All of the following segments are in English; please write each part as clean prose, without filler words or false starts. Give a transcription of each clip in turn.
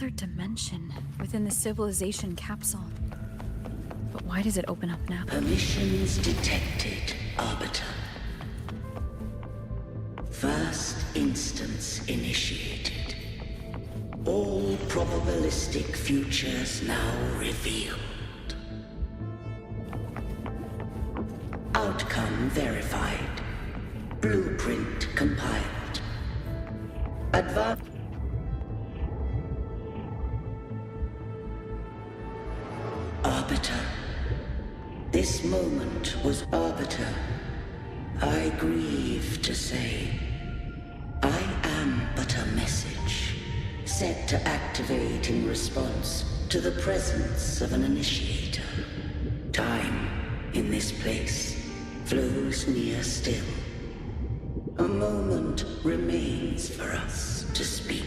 Another dimension within the civilization capsule. But why does it open up now? Permissions detected, Arbiter. First instance initiated. All probabilistic futures now revealed. Outcome verified. Blueprint compiled. Advanced. Arbiter. This moment was Arbiter. I grieve to say, I am but a message, set to activate in response to the presence of an initiator. Time, in this place, flows near still. A moment remains for us to speak.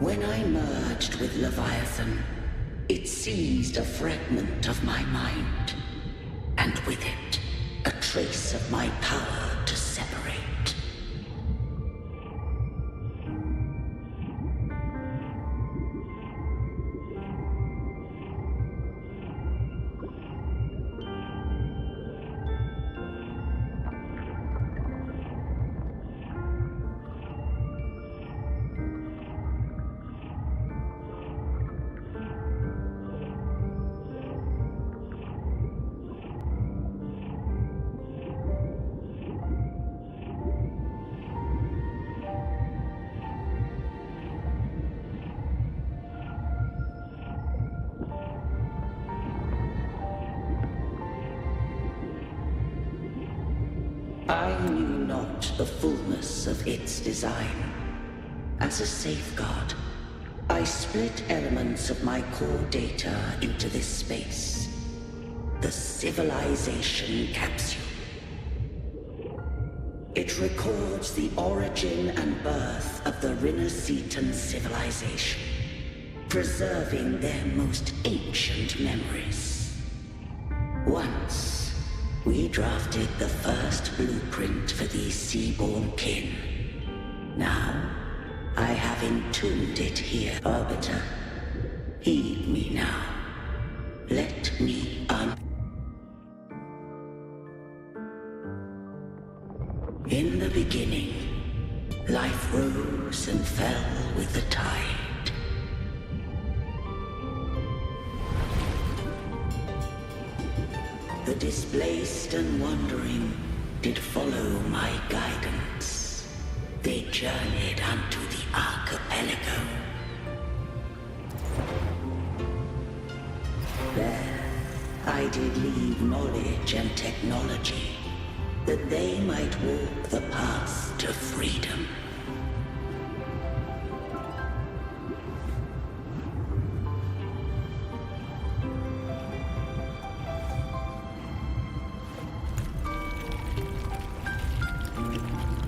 When I merged with Leviathan, it seized a fragment of my mind, and with it, a trace of my power to separate. I knew not the fullness of its design. As a safeguard, I split elements of my core data into this space. The civilization capsule. It records the origin and birth of the Rinneseton civilization, preserving their most ancient memories. Once, we drafted the first blueprint for these seaborn kin. Now, I have entombed it here, Arbiter. Heed me now. Let me In the beginning, life rose and fell with the tide. The displaced and wandering did follow my guidance. They journeyed unto the archipelago. There, I did leave knowledge and technology, that they might walk the path to freedom.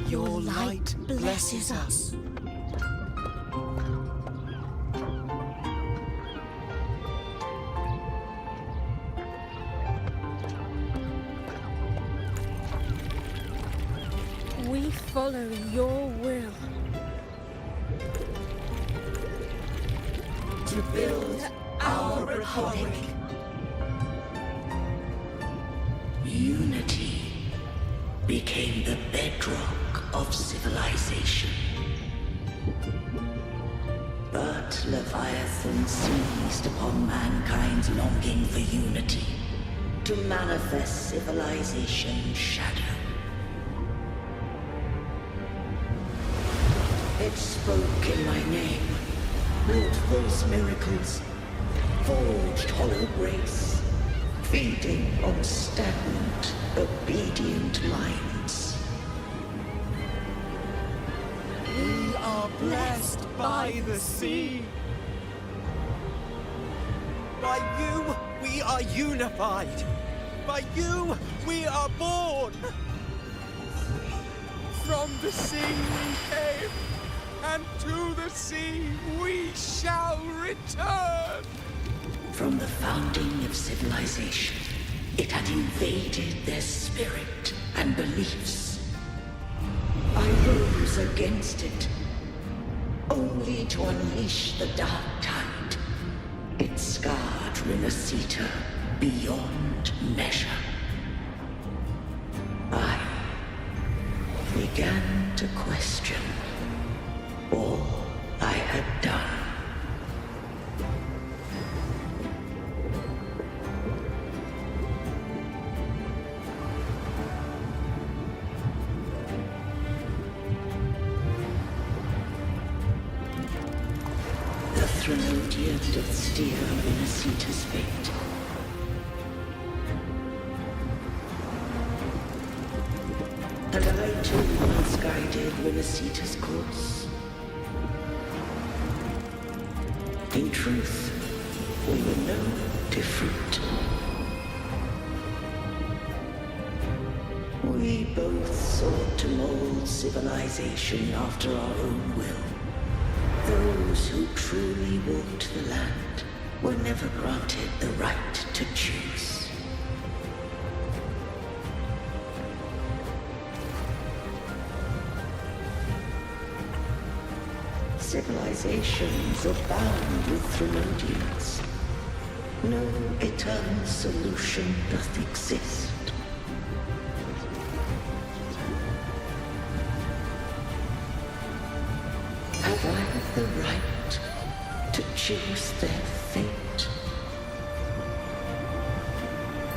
Your light blesses us. We follow your will. To build our republic. Unity became the bedrock of civilization. But Leviathan seized upon mankind's longing for unity to manifest civilization's shadow. It spoke in my name, wrought false miracles, forged hollow grace, feeding on stagnant, obedient minds. We are blessed by the sea. By you, we are unified. By you, we are born. From the sea we came, and to the sea we shall return. From the founding of civilization, it had invaded their spirit and beliefs. I rose against it. only to unleash the dark tide. It scarred Renacita beyond measure. I began to question all I had done. The Threnodian doth steer Renacita's fate. And I too once guided Renacita's course. In truth, we were no different. We both sought to mold civilization after our own will. Those who truly walked the land were never granted the right to choose. Civilizations abound with Threnodians. No eternal solution doth exist. Have I the right to choose their fate?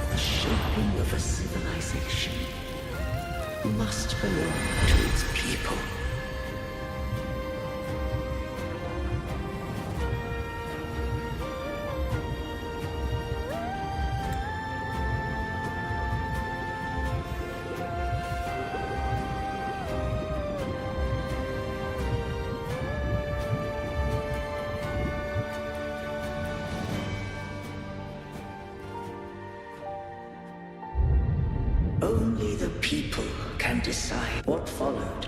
The shaping of a civilization must belong to its people. Only the people can decide what followed.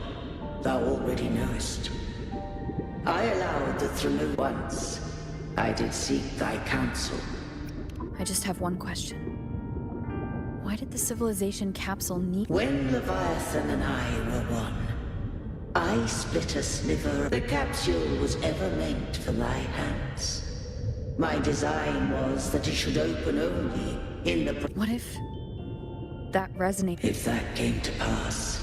Thou already knowest. I allowed the Threnodians once. I did seek thy counsel. I just have one question. Why did the civilization capsule need— When Leviathan and I were one, I split a sliver. The capsule was ever meant for thy hands. My design was that it should open only in the— What if that resonated? If that came to pass,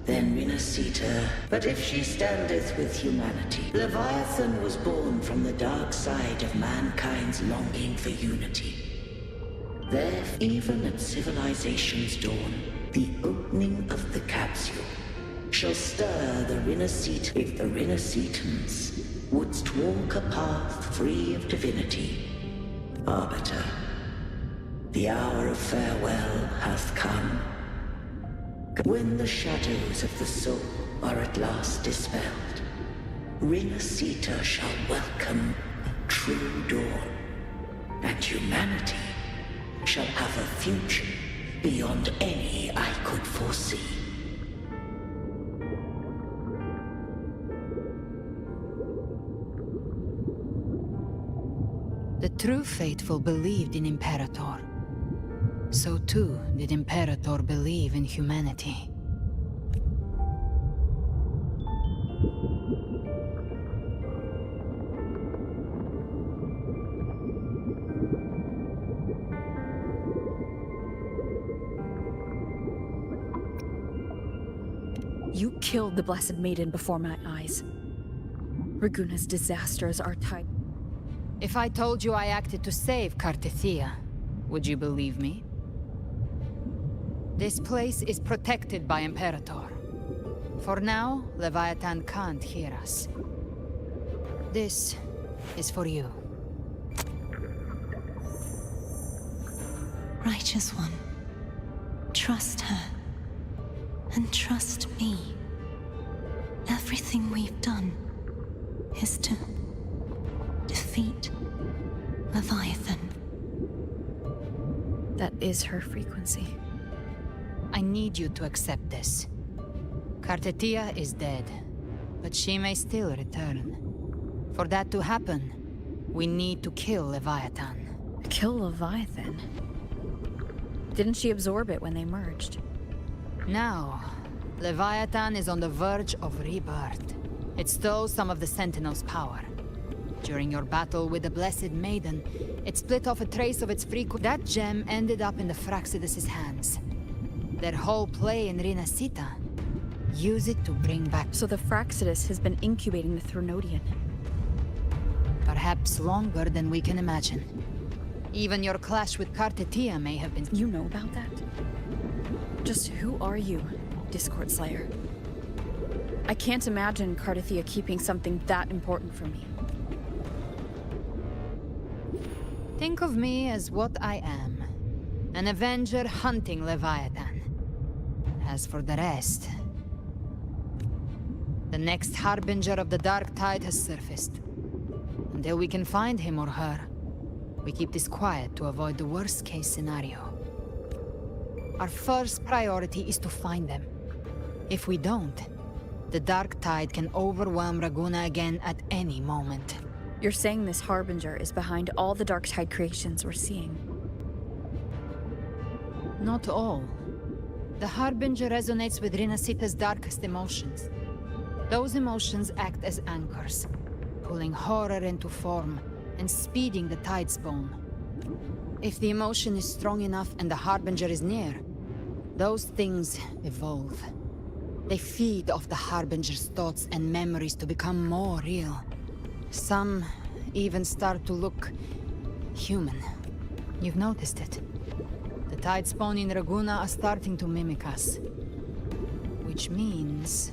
then Renacita. But if she standeth with humanity, Leviathan was born from the dark side of mankind's longing for unity. There, even at civilization's dawn, the opening of the capsule shall stir the Renacita. If the Renacitans wouldst walk a path free of divinity, Arbiter, the hour of farewell hath come. When the shadows of the soul are at last dispelled, Renacita shall welcome a true dawn, and humanity shall have a future beyond any I could foresee. The true faithful believed in Imperator. So too did Imperator believe in humanity. You killed the Blessed Maiden before my eyes. Raguna's disasters are tied. If I told you I acted to save Cartethia, would you believe me? This place is protected by Imperator. For now, Leviathan can't hear us. This is for you. Righteous One, trust her. And trust me. Everything we've done is to defeat Leviathan. That is her frequency. I need you to accept this. Cartethia is dead, but she may still return. For that to happen, we need to kill Leviathan. Kill Leviathan? Didn't she absorb it when they merged? Now, Leviathan is on the verge of rebirth. It stole some of the Sentinel's power. During your battle with the Blessed Maiden, it split off a trace of its frequency. That gem ended up in the Fraxidus' hands. Their whole play in Rinasita. Use it to bring back... So the Fraxidus has been incubating the Thronodian. Perhaps longer than we can imagine. Even your clash with Kartetia may have been... You know about that? Just who are you, Discord Slayer? I can't imagine Kartetia keeping something that important from me. Think of me as what I am. An Avenger hunting Leviathan. As for the rest... The next Harbinger of the Dark Tide has surfaced. Until we can find him or her, we keep this quiet to avoid the worst-case scenario. Our first priority is to find them. If we don't, the Dark Tide can overwhelm Raguna again at any moment. You're saying this Harbinger is behind all the Dark Tide creations we're seeing? Not all. The Harbinger resonates with Rinasita's darkest emotions. Those emotions act as anchors, pulling horror into form and speeding the Tidespawn. If the emotion is strong enough and the Harbinger is near, those things evolve. They feed off the Harbinger's thoughts and memories to become more real. Some even start to look human. You've noticed it. The Tidespawn in Raguna are starting to mimic us. Which means...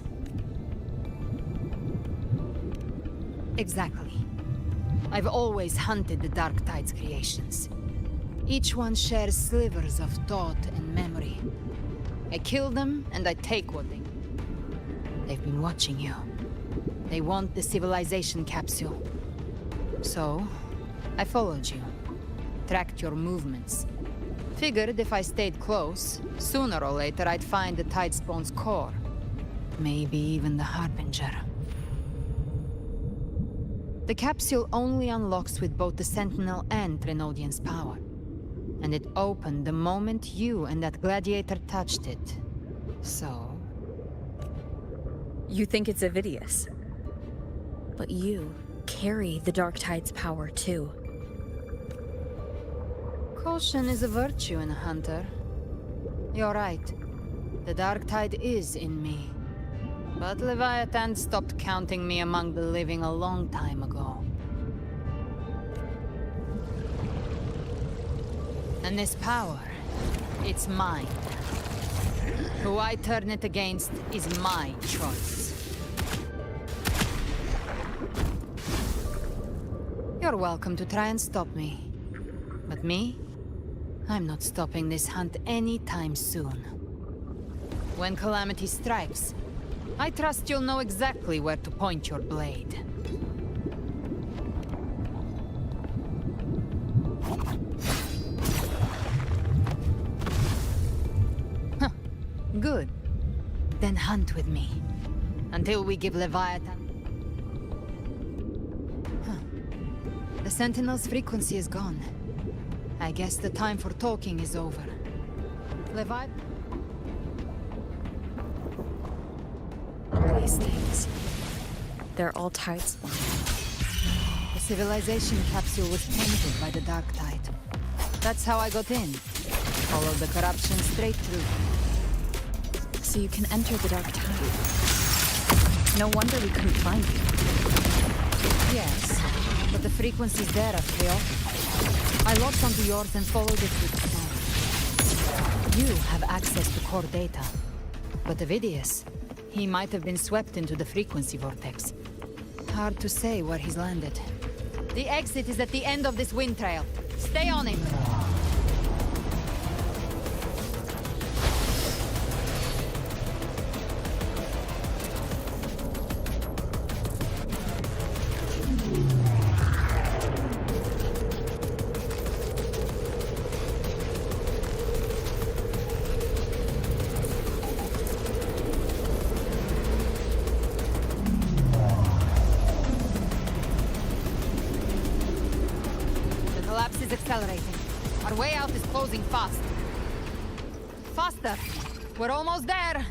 Exactly. I've always hunted the Dark Tide's creations. Each one shares slivers of thought and memory. I kill them, and I take what they... They've been watching you. They want the civilization capsule. So, I followed you. Tracked your movements. Figured if I stayed close, sooner or later I'd find the Tidespawn's core. Maybe even the Harbinger. The capsule only unlocks with both the Sentinel and Threnodian's power. And it opened the moment you and that gladiator touched it. So... You think it's Avidius. But you carry the Dark Tide's power too. Caution is a virtue in a hunter. You're right. The Dark Tide is in me. But Leviathan stopped counting me among the living a long time ago. And this power, it's mine. Who I turn it against is my choice. You're welcome to try and stop me. But me? I'm not stopping this hunt anytime soon. When calamity strikes, I trust you'll know exactly where to point your blade. Huh. Good. Then hunt with me. Until we give Leviathan... The Sentinel's frequency is gone. I guess the time for talking is over. Leviathan... These things. They're all Tidespawn. The civilization capsule was tainted by the Dark Tide. That's how I got in. Followed the corruption straight through. So you can enter the Dark Tide. No wonder we couldn't find you. Yes, but the frequencies there are chaotic. I logged onto yours and followed it with the storm. You have access to core data. But Avidius, he might have been swept into the frequency vortex. Hard to say where he's landed. The exit is at the end of this wind trail. Stay on him! Accelerating. Our way out is closing fast. Faster! We're almost there!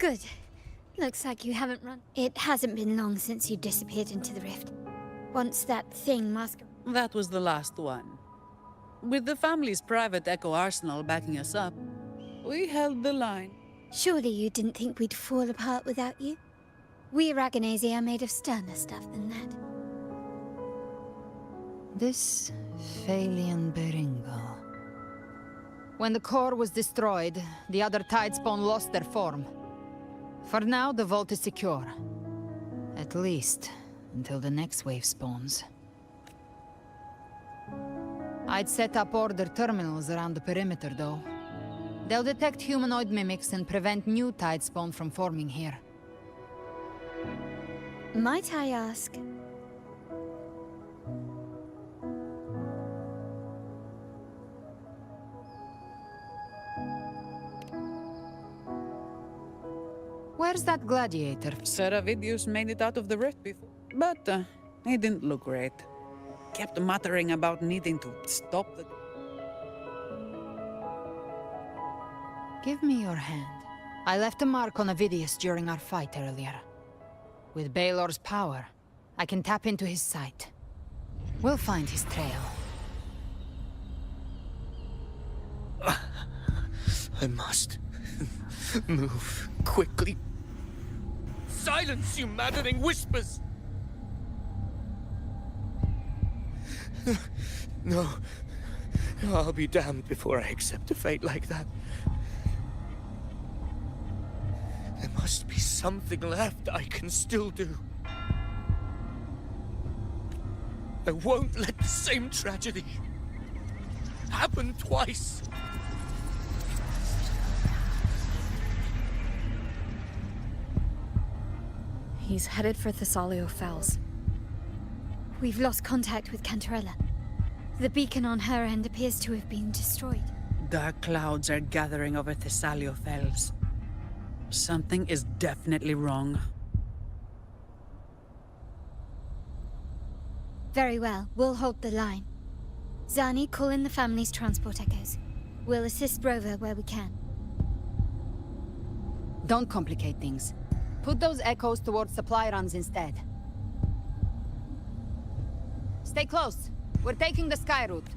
Good. Looks like you haven't run. It hasn't been long since you disappeared into the rift. Once that thing That was the last one. With the family's private Echo arsenal backing us up, we held the line. Surely you didn't think we'd fall apart without you? We Aragonese are made of sterner stuff than that. This Phalian Beringo. When the core was destroyed, the other Tidespawn lost their form. For now, the vault is secure. At least, until the next wave spawns. I'd set up order terminals around the perimeter, though. They'll detect humanoid mimics and prevent new Tidespawn from forming here. Might I ask? Where's that gladiator? Seravidius made it out of the rift before, but he didn't look great. Kept muttering about needing to stop the... Give me your hand. I left a mark on Avidius during our fight earlier. With Baelor's power, I can tap into his sight. We'll find his trail. I must move quickly. Silence, you maddening whispers! No. I'll be damned before I accept a fate like that. There must be something left I can still do. I won't let the same tragedy happen twice. He's headed for Thessalio Fells. We've lost contact with Cantarella. The beacon on her end appears to have been destroyed. Dark clouds are gathering over Thessalio Fells. Something is definitely wrong. Very well, we'll hold the line. Zani, call in the family's transport echoes. We'll assist Rover where we can. Don't complicate things. Put those echoes towards supply runs instead. Stay close. We're taking the sky route.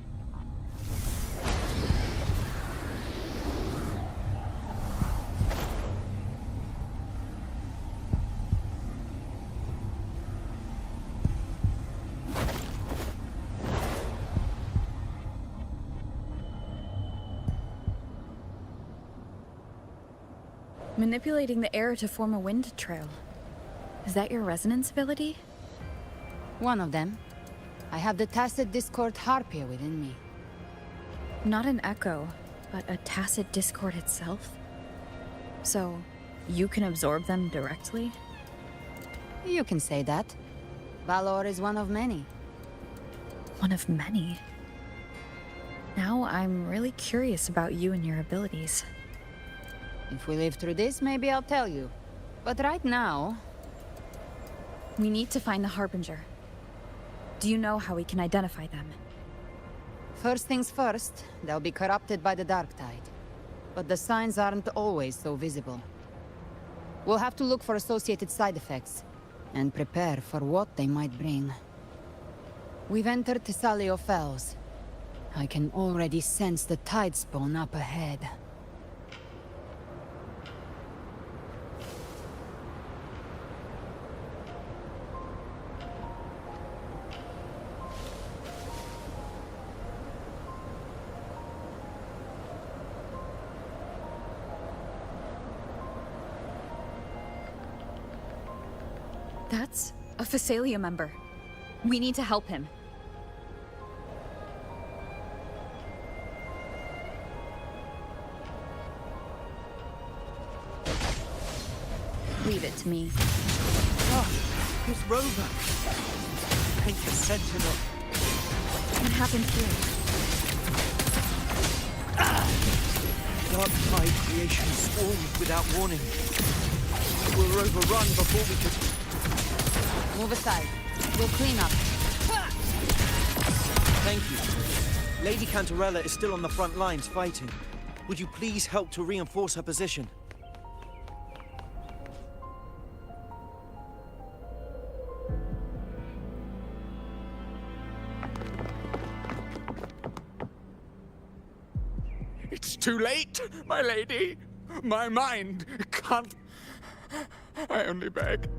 Manipulating the air to form a wind trail. Is that your resonance ability? One of them. I have the Tacit Discord Harpia within me. Not an echo, but a tacit discord itself? So, you can absorb them directly? You can say that. Valor is one of many. One of many? Now I'm really curious about you and your abilities. If we live through this, maybe I'll tell you. But right now... We need to find the Harbinger. Do you know how we can identify them? First things first, they'll be corrupted by the Dark Tide. But the signs aren't always so visible. We'll have to look for associated side effects, and prepare for what they might bring. We've entered Thessalio Fells. I can already sense the Tidespawn up ahead. That's a Phasalia member. We need to help him. Leave it to me. Oh, it's Rover. Take the Sentinel. What happened here? Dark Tide creation swarmed without warning. We'll overrun before we could... Move aside. We'll clean up. Thank you. Lady Cantarella is still on the front lines fighting. Would you please help to reinforce her position? It's too late, my lady. My mind can't... I only beg.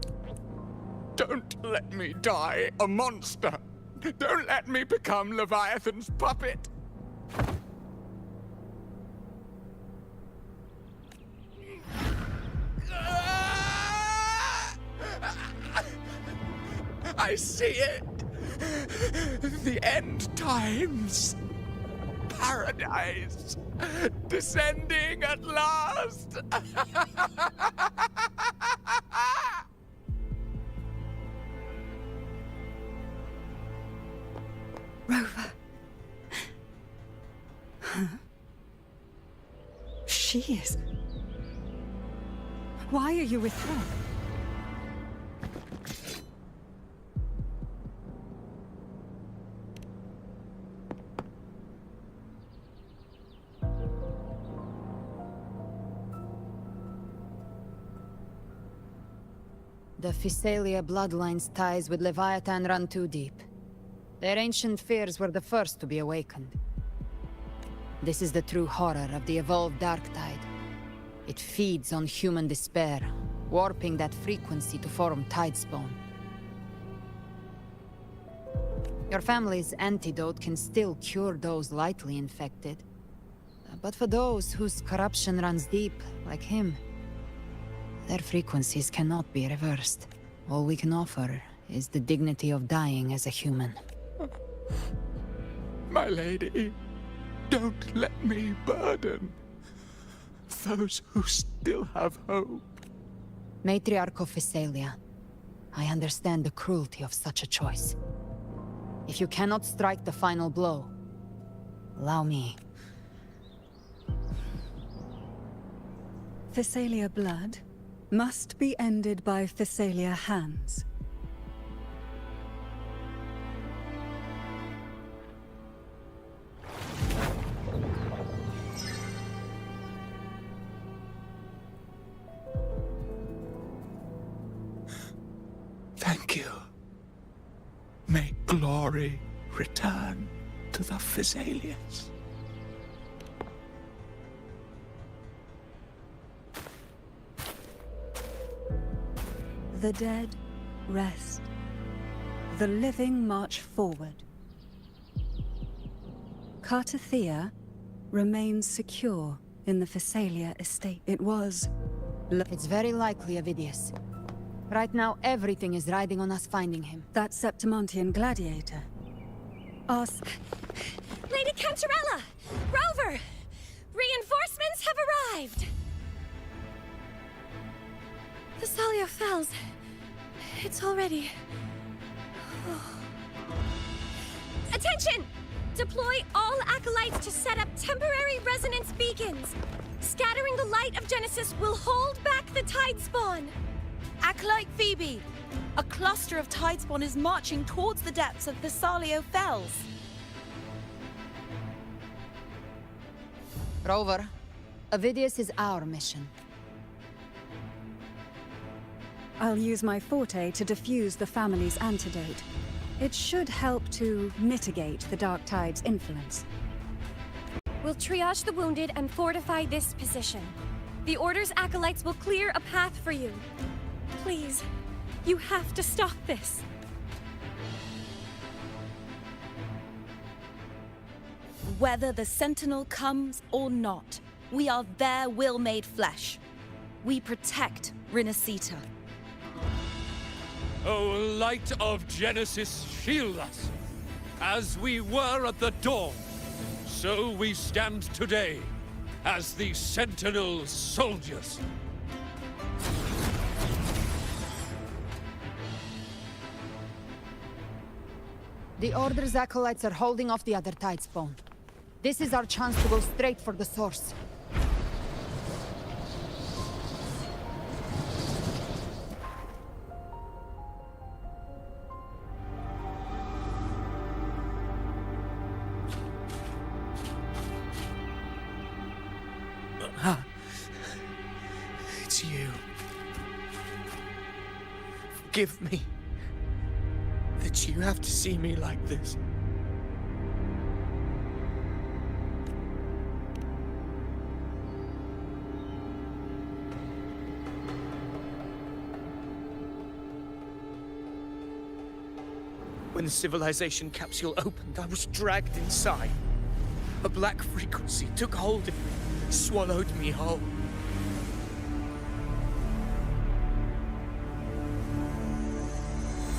Don't let me die a monster. Don't let me become Leviathan's puppet. I see it. The end times. Paradise. Descending at last. Rover. Huh? She is. Why are you with her? The Physalia bloodline's ties with Leviathan run too deep. Their ancient fears were the first to be awakened. This is the true horror of the evolved Dark Tide. It feeds on human despair, warping that frequency to form Tidespawn. Your family's antidote can still cure those lightly infected. But for those whose corruption runs deep, like him, their frequencies cannot be reversed. All we can offer is the dignity of dying as a human. My lady, don't let me burden those who still have hope. Matriarch of Physalia, I understand the cruelty of such a choice. If you cannot strike the final blow, allow me. Physalia blood must be ended by Physalia hands. Thank you. May glory return to the Physalians. The dead rest. The living march forward. Cartathea remains secure in the Physalia estate. It was... It's very likely Avidius. Right now, everything is riding on us finding him. that Septimontian gladiator. Ask... Lady Cantarella! Rover! Reinforcements have arrived! The Salio Fells. It's already... Attention! Deploy all acolytes to set up temporary resonance beacons. Scattering the light of Genesis will hold back the Tidespawn. Acolyte Phoebe! A cluster of Tidespawn is marching towards the depths of the Salio Fells. Rover, Avidius is our mission. I'll use my forte to defuse the family's antidote. It should help to mitigate the Dark Tide's influence. We'll triage the wounded and fortify this position. The Order's acolytes will clear a path for you. Please, you have to stop this. Whether the Sentinel comes or not, we are their will made flesh. We protect Rinasita. O light of Genesis, shield us! As we were at the dawn, so we stand today, as the Sentinel soldiers. The Order's acolytes are holding off the other Tidespawn. This is our chance to go straight for the source. It's you. Forgive me that you have to see me like this. When the civilization capsule opened, I was dragged inside. A black frequency took hold of me, swallowed me whole.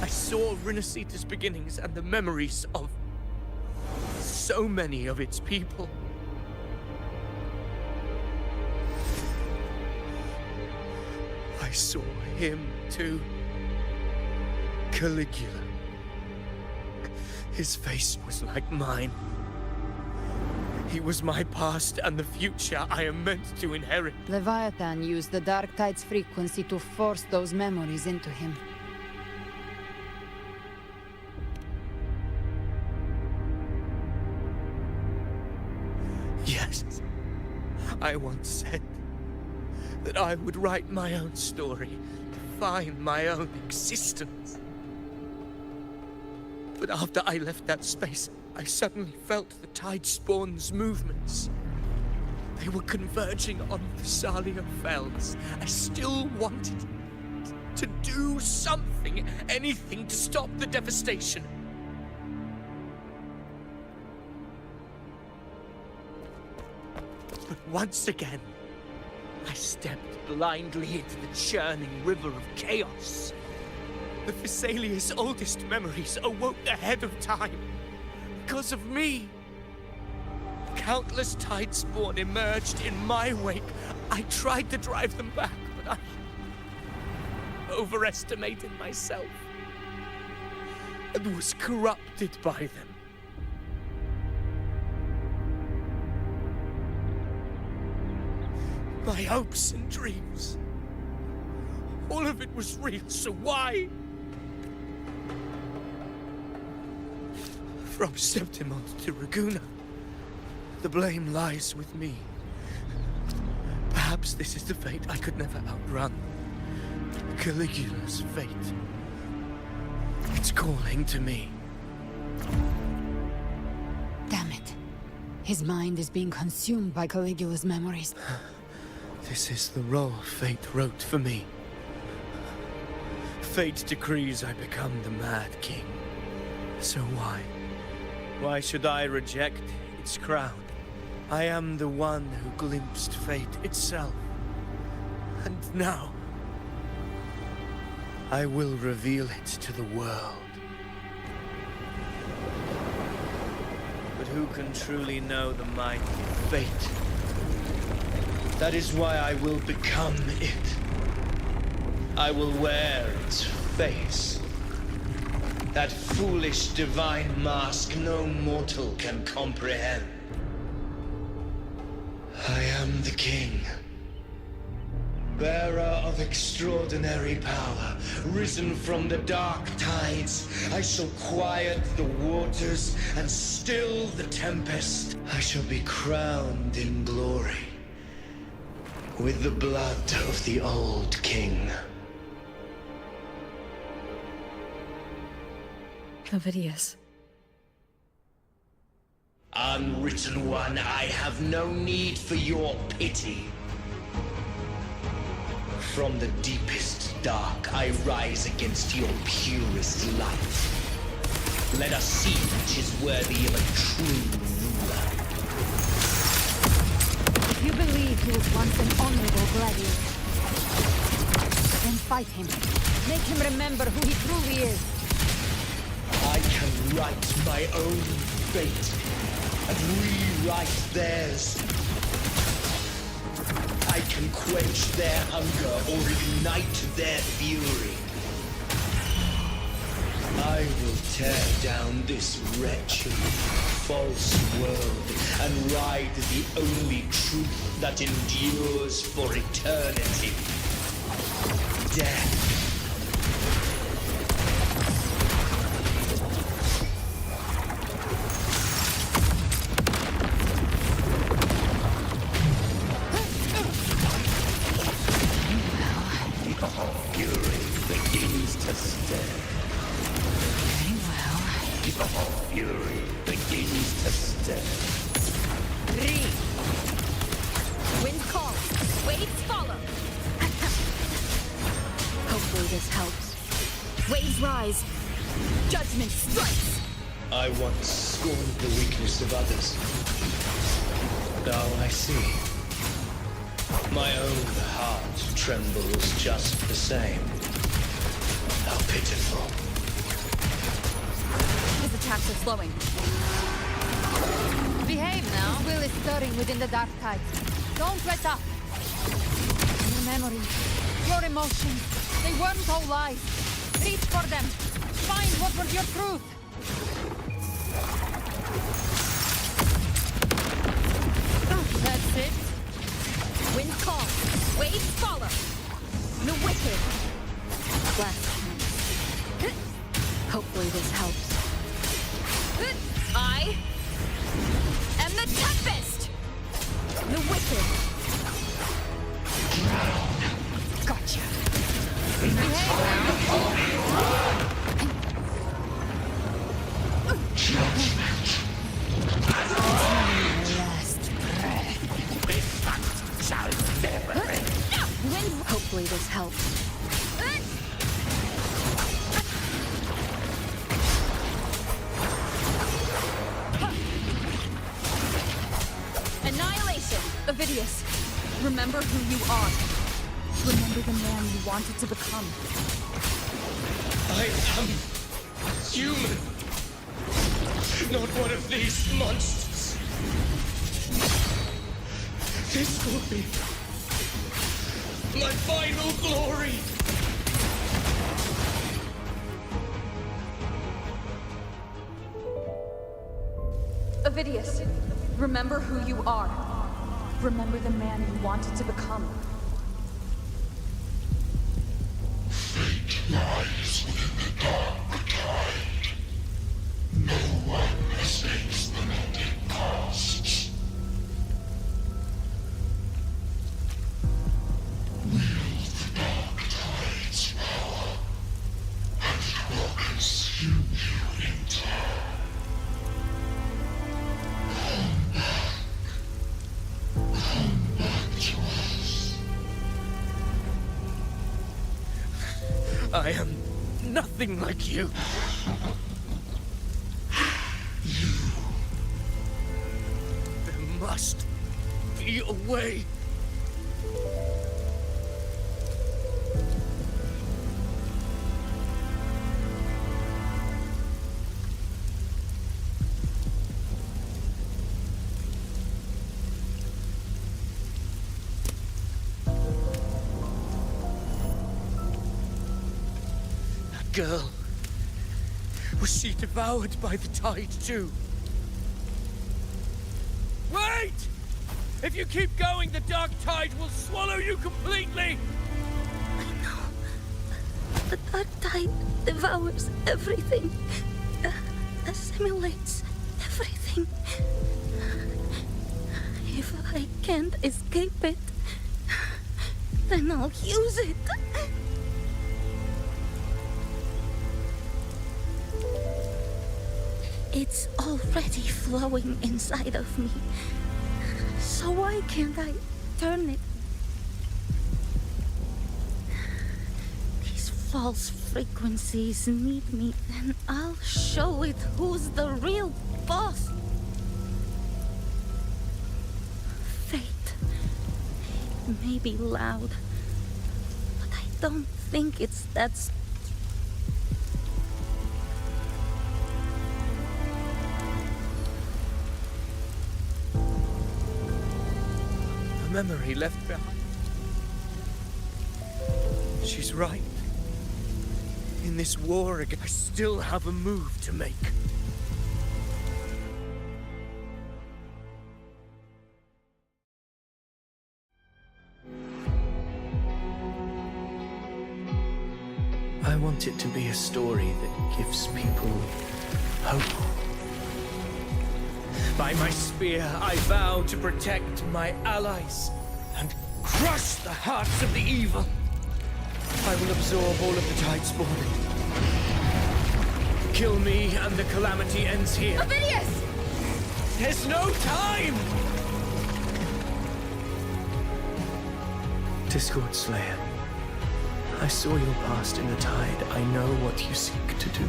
I saw Rinasita's beginnings and the memories of so many of its people. I saw him too. Caligula. His face was like mine. He was my past and the future I am meant to inherit. Leviathan used the Dark Tide's frequency to force those memories into him. Yes. I once said that I would write my own story, define my own existence. But after I left that space, I suddenly felt the Tidespawn's movements. They were converging on Thessalia Fells. I still wanted to do something, anything to stop the devastation. But once again, I stepped blindly into the churning river of chaos. The Thessalia's oldest memories awoke ahead of time. Because of me. Countless Tidespawn emerged in my wake. I tried to drive them back, but I overestimated myself and was corrupted by them. My hopes and dreams. All of it was real, so why? From Septimont to Raguna, the blame lies with me. Perhaps this is the fate I could never outrun. Caligula's fate. It's calling to me. Damn it. His mind is being consumed by Caligula's memories. This is the role fate wrote for me. Fate decrees I become the Mad King. So why? Why should I reject its crown? I am the one who glimpsed fate itself. And now, I will reveal it to the world. But who can truly know the might of fate? That is why I will become it. I will wear its face. That foolish divine mask no mortal can comprehend. I am the king. Bearer of extraordinary power, risen from the dark tides. I shall quiet the waters and still the tempest. I shall be crowned in glory with the blood of the old king. Ovidius. Unwritten one, I have no need for your pity. From the deepest dark, I rise against your purest light. Let us see which is worthy of a true ruler. If you believe he was once an honorable gladiator, then fight him. Make him remember who he truly is. I can write my own fate and rewrite theirs. I can quench their hunger or ignite their fury. I will tear down this wretched, false world and ride the only truth that endures for eternity. Death. Judgment strikes! I once scorned the weakness of others. Now I see. My own heart trembles just the same. How pitiful. His attacks are slowing. Behave now. Will is stirring within the dark tides. Don't let up. Your memories, your emotions, they weren't all lies. Reach for them. Find what was your truth. That's it. Wind calls, waves follow. The wicked. Last chance. Hopefully this helps. I am the Tempest! The wicked. Gotcha. Last breath. This fight shall never end. Hopefully this helps. Annihilation! Ovidius, remember who you are. Remember the man you wanted to become. I am human. Not one of these monsters. This will be my final glory. Ovidius, remember who you are. Remember the man you wanted to become. Fate lies within the dark tide. No one escapes the net it casts. Wield the dark tide's power, and it will consume you in turn. Come back to us. I am nothing like you. There must be a way. Girl. Was she devoured by the tide too? Wait! If you keep going, the dark tide will swallow you completely! I know. The dark tide devours everything. Assimilates everything. If I can't escape it, then I'll use it. It's already flowing inside of me. So why can't I turn it? These false frequencies need me, and I'll show it who's the real boss. Fate. It may be loud, but I don't think it's that Memory left behind. She's right. In this war again, I still have a move to make. I want it to be a story that gives people hope. By my spear, I vow to protect my allies and crush the hearts of the evil. I will absorb all of the tide spawning. Kill me and the calamity ends here. Ovidius! There's no time! Discord Slayer, I saw your past in the tide. I know what you seek to do.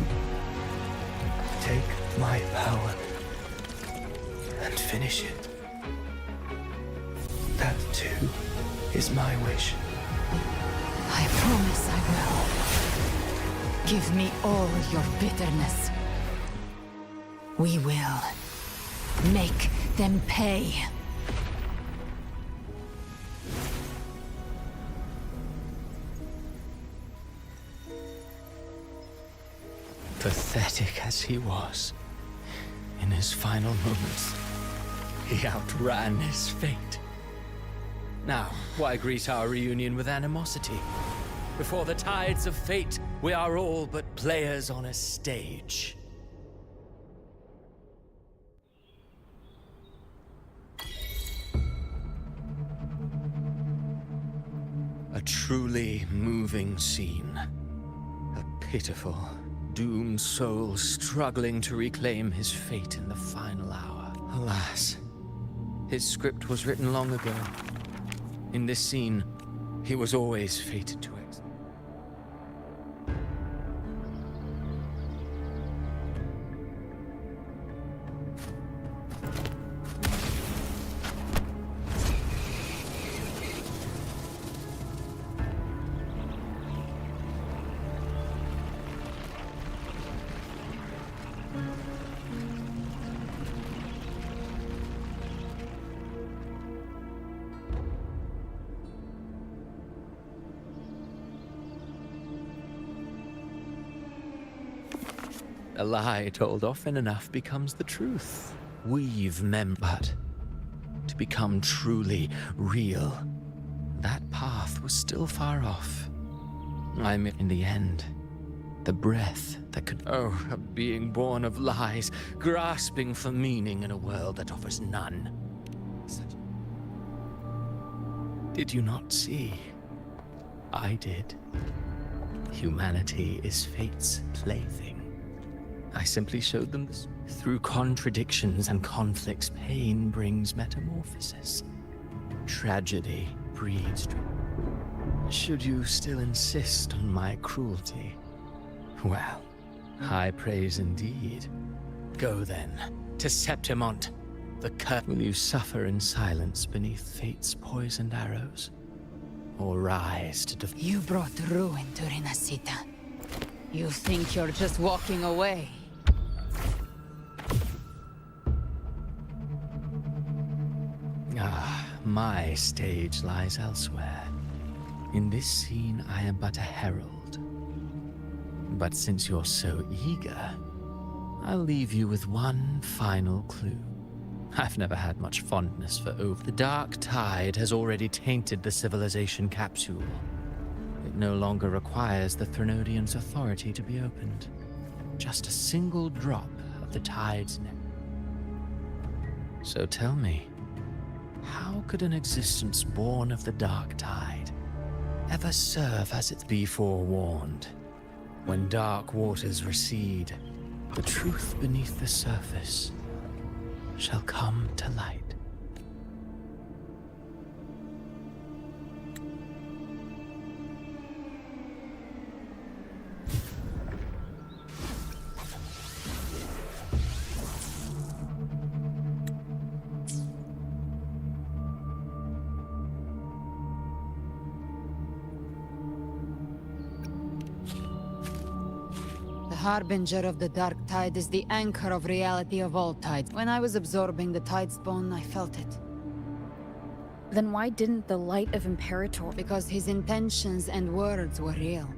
take my power and finish it. That too is my wish. I promise I will. Give me all your bitterness. We will make them pay. Pathetic as he was, in his final moments, he outran his fate. Now, why greet our reunion with animosity? Before the tides of fate, we are all but players on a stage. A truly moving scene. A pitiful, doomed soul struggling to reclaim his fate in the final hour. Alas, his script was written long ago. In this scene, he was always fated to exit. A lie told often enough becomes the truth. We've but to become truly real, that path was still far off. In the end, the breath that could, of being born of lies, grasping for meaning in a world that offers none. Did you not see? I did. Humanity is fate's plaything. I simply showed them this. Through contradictions and conflicts, pain brings metamorphosis. Tragedy breeds. Should you still insist on my cruelty? Well, high praise indeed. Go then, to Septimont, the curse. Will you suffer in silence beneath fate's poisoned arrows? Or rise to defeat? You brought ruin to Renacita. You think you're just walking away? My stage lies elsewhere. In this scene, I am but a herald. But since you're so eager, I'll leave you with one final clue. I've never had much fondness for The dark tide has already tainted the civilization capsule. It no longer requires the Threnodians' authority to be opened. Just a single drop of the tide's neck. So tell me, how could an existence born of the dark tide ever serve as it be forewarned? When dark waters recede, the truth beneath the surface shall come to light. The harbinger of the dark tide is the anchor of reality of all tides. When I was absorbing the tide's bone, I felt it. Then why didn't the light of Imperator? Because his intentions and words were real.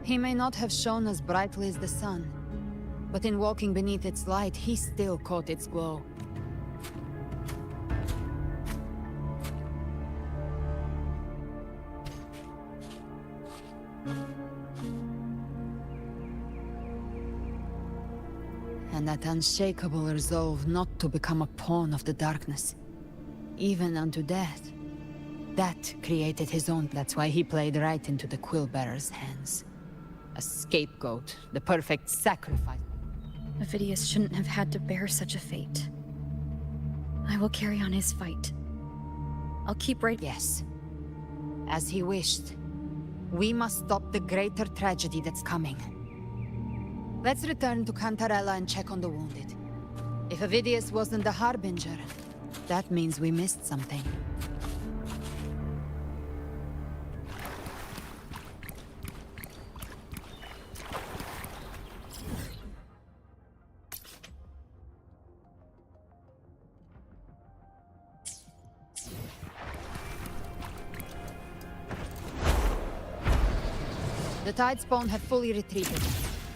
He may not have shone as brightly as the sun, but in walking beneath its light, he still caught its glow. And that unshakable resolve not to become a pawn of the darkness, even unto death. That created his own. That's why he played right into the Quillbearer's hands. A scapegoat, the perfect sacrifice. Avidius shouldn't have had to bear such a fate. I will carry on his fight. I'll keep right. Yes. As he wished. We must stop the greater tragedy that's coming. Let's return to Cantarella and check on the wounded. If Avidius wasn't the Harbinger, that means we missed something. The Tidespawn have fully retreated.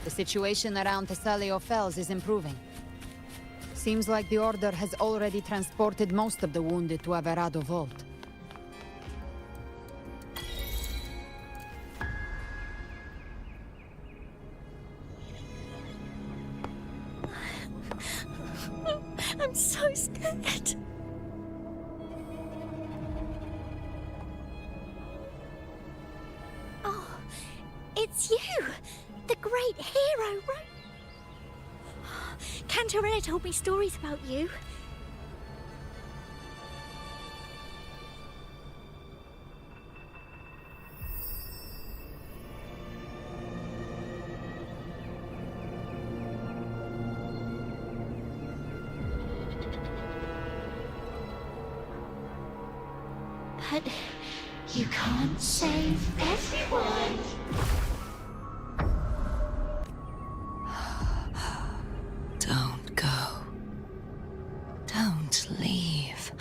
The situation around Thessalio Fells is improving. Seems like the Order has already transported most of the wounded to Averado Vault. I'm so scared. Oh, it's you! The great hero, right? Cantarella told me stories about you. But you can't save everyone. Don't go. Don't leave.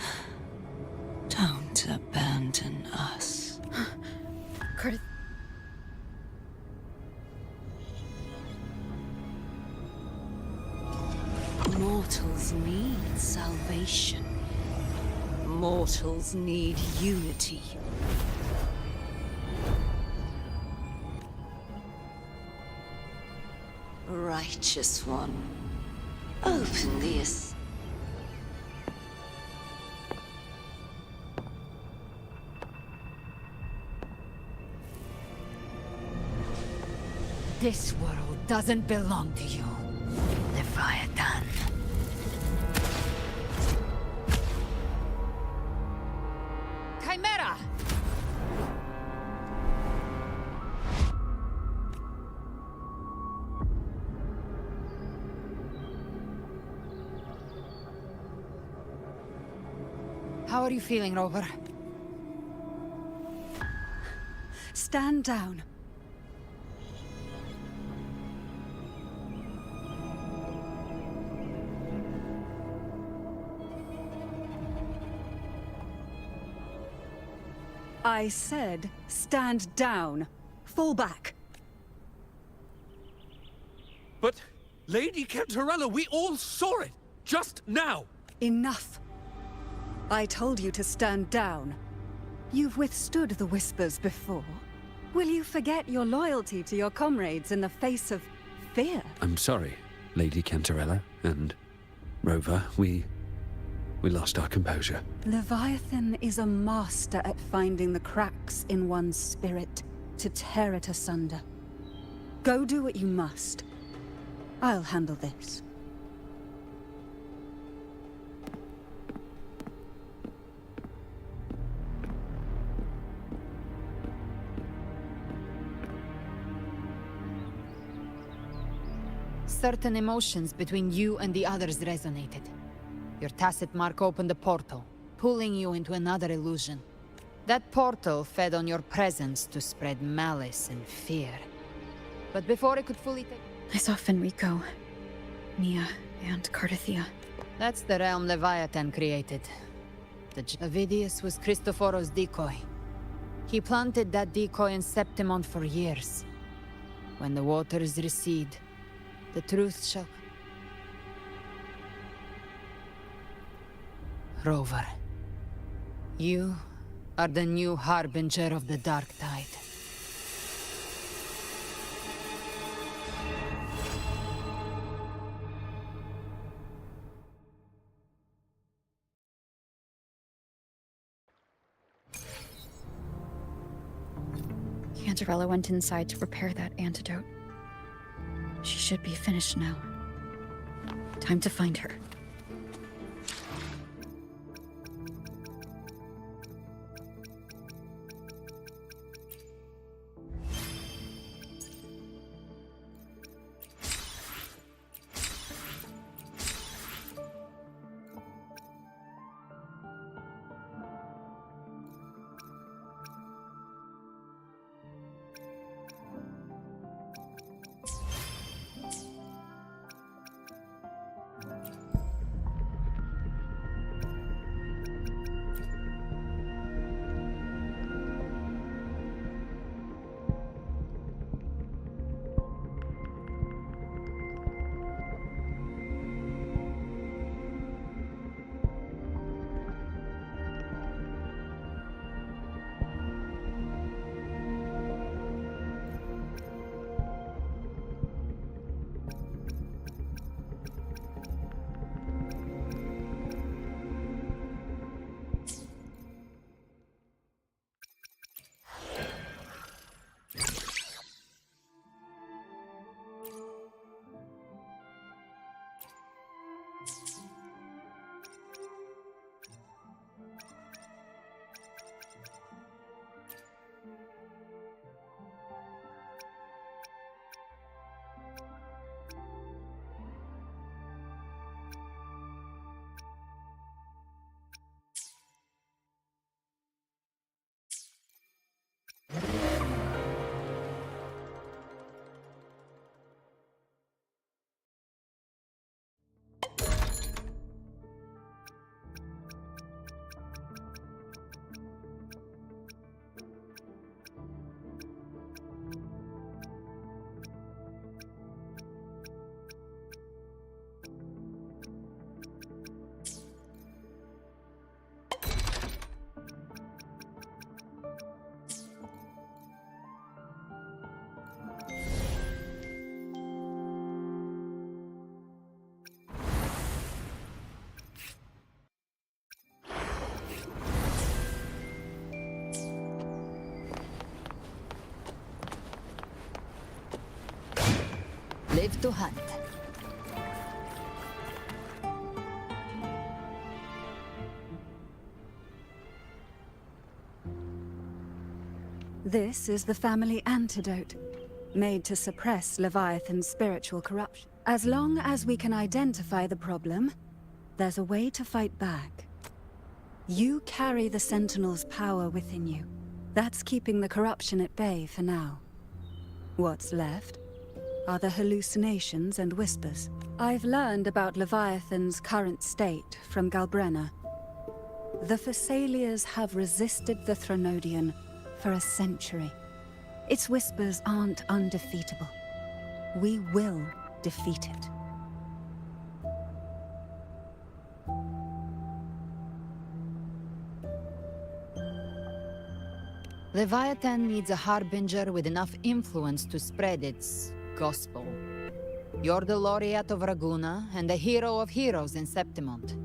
Don't abandon us. Curtis. Mortals need salvation. Mortals need unity. Righteous one, open this. This world doesn't belong to you, Leviathan. Chimera! How are you feeling, Rover? Stand down. I said, stand down. Fall back. But, Lady Cantarella, we all saw it! Just now! Enough. I told you to stand down. You've withstood the whispers before. Will you forget your loyalty to your comrades in the face of fear? I'm sorry, Lady Cantarella and Rover. We lost our composure. Leviathan is a master at finding the cracks in one's spirit to tear it asunder. Go do what you must. I'll handle this. Certain emotions between you and the others resonated. Your tacit mark opened a portal, pulling you into another illusion. That portal fed on your presence to spread malice and fear. But before it could fully take... I saw Fenrico, Mia, and Cardathia. That's the realm Leviathan created. Avidius was Cristoforo's decoy. He planted that decoy in Septimont for years. When the waters recede, the truth shall... Rover, you are the new harbinger of the Dark Tide. Cantarella went inside to prepare that antidote. She should be finished now. Time to find her. off to hunt. This is the family antidote, made to suppress Leviathan's spiritual corruption. As long as we can identify the problem, there's a way to fight back. You carry the Sentinel's power within you. That's keeping the corruption at bay for now. What's left are the hallucinations and whispers. I've learned about Leviathan's current state from Galbrenna. The Thessalians have resisted the Threnodian for a century. Its whispers aren't undefeatable. We will defeat it. Leviathan needs a harbinger with enough influence to spread its gospel. You're the laureate of Raguna and the hero of heroes in Septimont.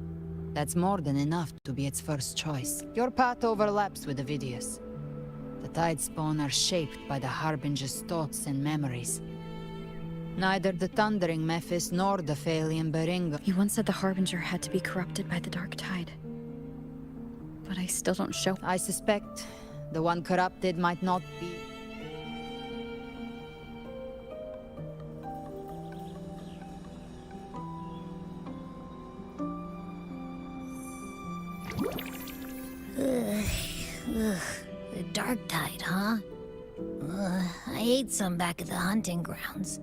That's more than enough to be its first choice. Your path overlaps with Ovidius. The Tidespawn are shaped by the harbinger's thoughts and memories. Neither the Thundering Mephis nor the Phalian Beringa. You once said the harbinger had to be corrupted by the Dark Tide. But I still don't show. I suspect the one corrupted might not be. The Dark Tide, huh? I ate some back at the hunting grounds.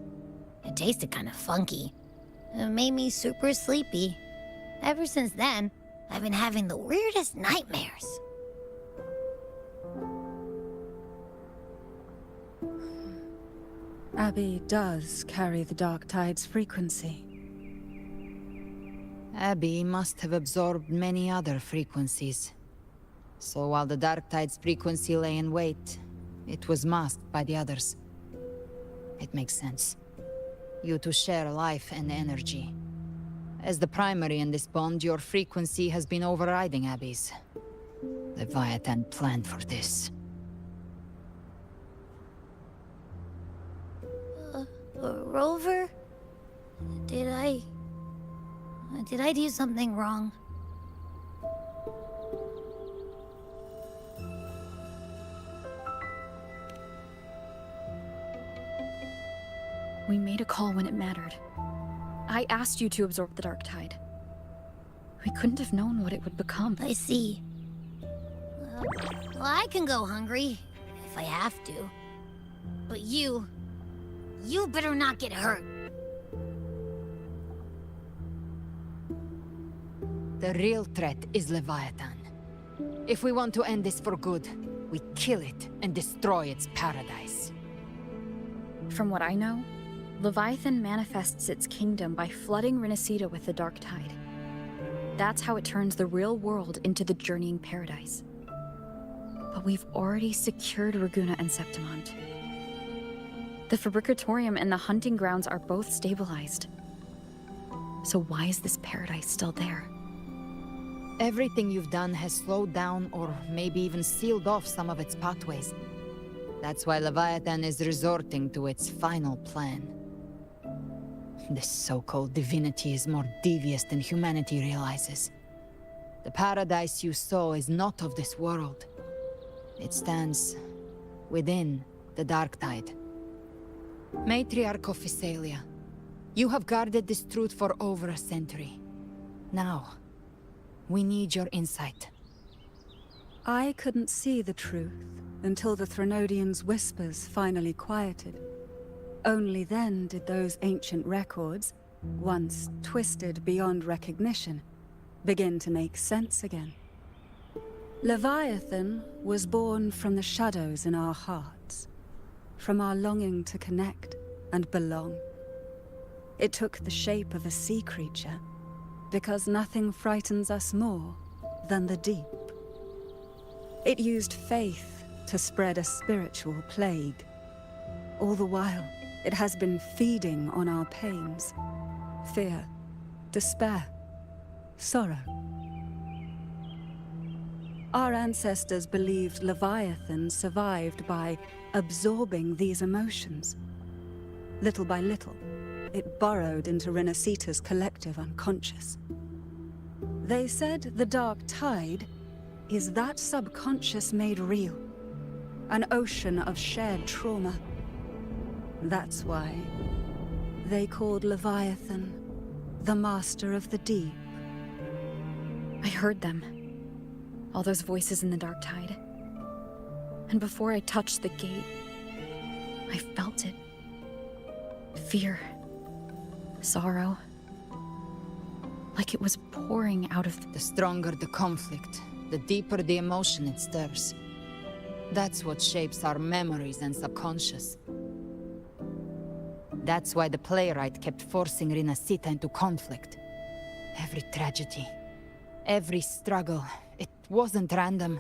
It tasted kind of funky. It made me super sleepy. Ever since then, I've been having the weirdest nightmares. Abby does carry the Dark Tide's frequency. Abby must have absorbed many other frequencies. So while the Dark Tide's frequency lay in wait, it was masked by the others. It makes sense. You two share life and energy. As the primary in this bond, your frequency has been overriding Abby's. Leviathan planned for this. Rover? Did I do something wrong? We made a call when it mattered. I asked you to absorb the Dark Tide. We couldn't have known what it would become. I see. Well, I can go hungry, if I have to. But you better not get hurt. The real threat is Leviathan. If we want to end this for good, we kill it and destroy its paradise. From what I know, Leviathan manifests its kingdom by flooding Renacita with the Dark Tide. That's how it turns the real world into the journeying paradise. But we've already secured Raguna and Septimont. The Fabricatorium and the hunting grounds are both stabilized. So why is this paradise still there? Everything you've done has slowed down or maybe even sealed off some of its pathways. That's why Leviathan is resorting to its final plan. This so-called divinity is more devious than humanity realizes. The paradise you saw is not of this world. It stands within the Dark Tide. Matriarch of Thessalia, you have guarded this truth for over a century. Now, we need your insight. I couldn't see the truth until the Threnodian's whispers finally quieted. Only then did those ancient records, once twisted beyond recognition, begin to make sense again. Leviathan was born from the shadows in our hearts, from our longing to connect and belong. It took the shape of a sea creature, because nothing frightens us more than the deep. It used faith to spread a spiritual plague. All the while, it has been feeding on our pains, fear, despair, sorrow. Our ancestors believed Leviathan survived by absorbing these emotions. Little by little, It burrowed into Renacita's collective unconscious. They said the dark tide is that subconscious made real. An ocean of shared trauma. That's why they called Leviathan the Master of the Deep. I heard them. All those voices in the dark tide. And before I touched the gate, I felt it. Fear. Sorrow. Like it was pouring out of... The stronger the conflict, the deeper the emotion it stirs. That's what shapes our memories and subconscious. That's why the playwright kept forcing Renacita into conflict. Every tragedy, every struggle, it wasn't random.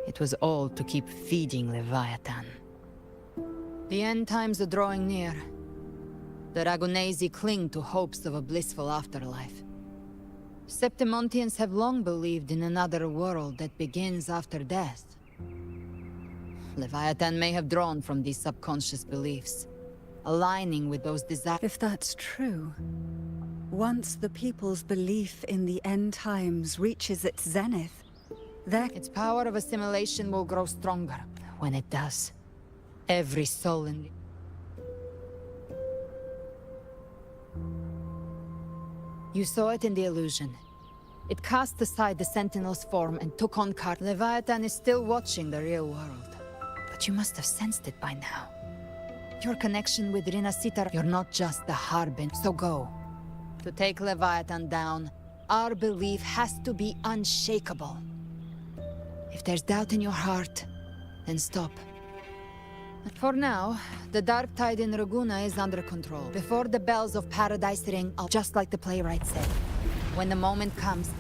It was all to keep feeding Leviathan. The end times are drawing near. The Ragunesi cling to hopes of a blissful afterlife. Septimontians have long believed in another world that begins after death. Leviathan may have drawn from these subconscious beliefs, aligning with those desires. If that's true, once the people's belief in the end times reaches its zenith, its power of assimilation will grow stronger. When it does, every soul in... You saw it in the illusion. It cast aside the Sentinel's form and took on Leviathan is still watching the real world. But you must have sensed it by now. Your connection with Renacita, you're not just the Harbin, so go. To take Leviathan down, our belief has to be unshakable. If there's doubt in your heart, then stop. But for now, the dark tide in Raguna is under control. Before the bells of Paradise ring, just like the playwright said. When the moment comes,